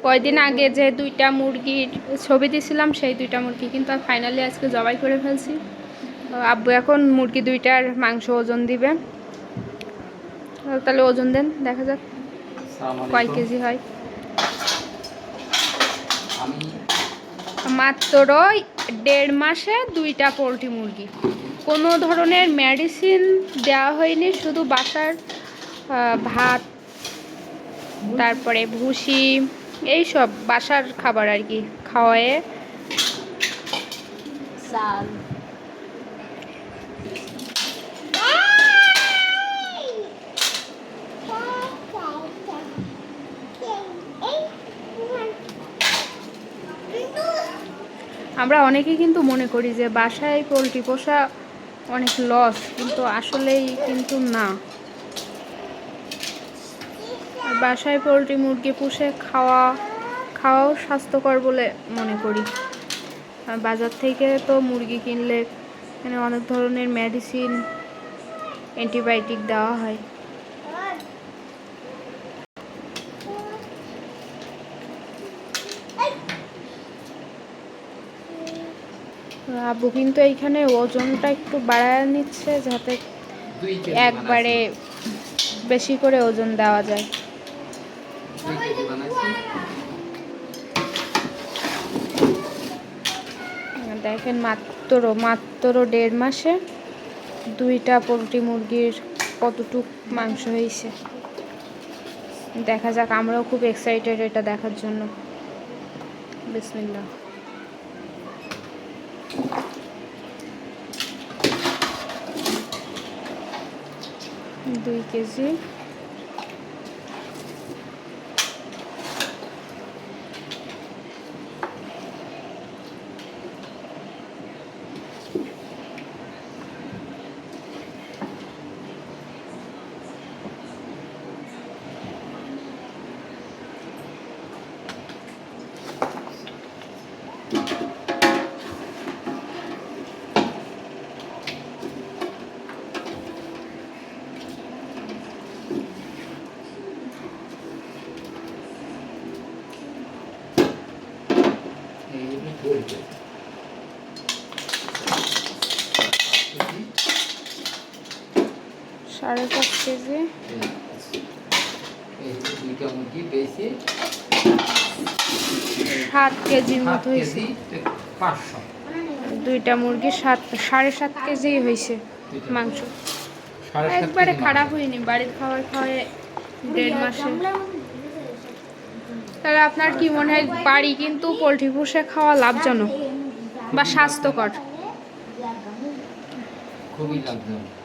কয়দিন আগে যে 2টা মুরগির ছবি দিয়েছিলাম সেই 2টা মুরগি কিন্তু ফাইনালি আজকে জবাই করে ফেলছি। আব্বু এখন মুরগি 2টার মাংস ওজন দিবে। তাহলে ওজন দেন, দেখা যাক কয় কেজি হয়। মাত্র 1.5 মাসে 2টা পোলট্রি মুরগি, কোনো ধরনের মেডিসিন দেওয়া হয়নি, শুধু বাসার ভাত, তারপরে ভুসি, এইসব বাসার খাবার আর কি খাওয়ায়ে। চাল আমরা অনেকেই কিন্তু মনে করি যে বাসায় পোলট্রি পোষা অনেক লস, কিন্তু আসলেই কিন্তু না। বাসায় পোলট্রি মুরগি পুষে খাওয়াও স্বাস্থ্যকর বলে মনে করি। বাজার থেকে তো মুরগি কিনলে এখানে অনেক ধরনের মেডিসিন, অ্যান্টিবায়োটিক দেওয়া হয়। আব্বু কিন্তু এইখানে ওজনটা একটু বাড়ায় নিচ্ছে যাতে একবারে বেশি করে ওজন দেওয়া যায়। দেখেন মাত্র 1.5 মাসে 2টা পোলট্রি মুরগির কতটুক মাংস হয়েছে। দেখা যাক, আমরাও খুব এক্সাইটেড এটা দেখার জন্য। বিসমিল্লাহ। দুই কেজি। সাড়ে 5 কেজি। 7 কেজির মতো হয়েছে। 2টা মুরগি 7.5 কেজি হয়েছে মাংস। একবারে খারাপ হয়নি, বাড়ির খাবার খাওয়ায় 1.5 মাসে। তাহলে আপনার কি মনে হয় বাড়ি কিন্তু পোলট্রি পুষে খাওয়া লাভজনক বা স্বাস্থ্যকর? খুবই লাভজনক।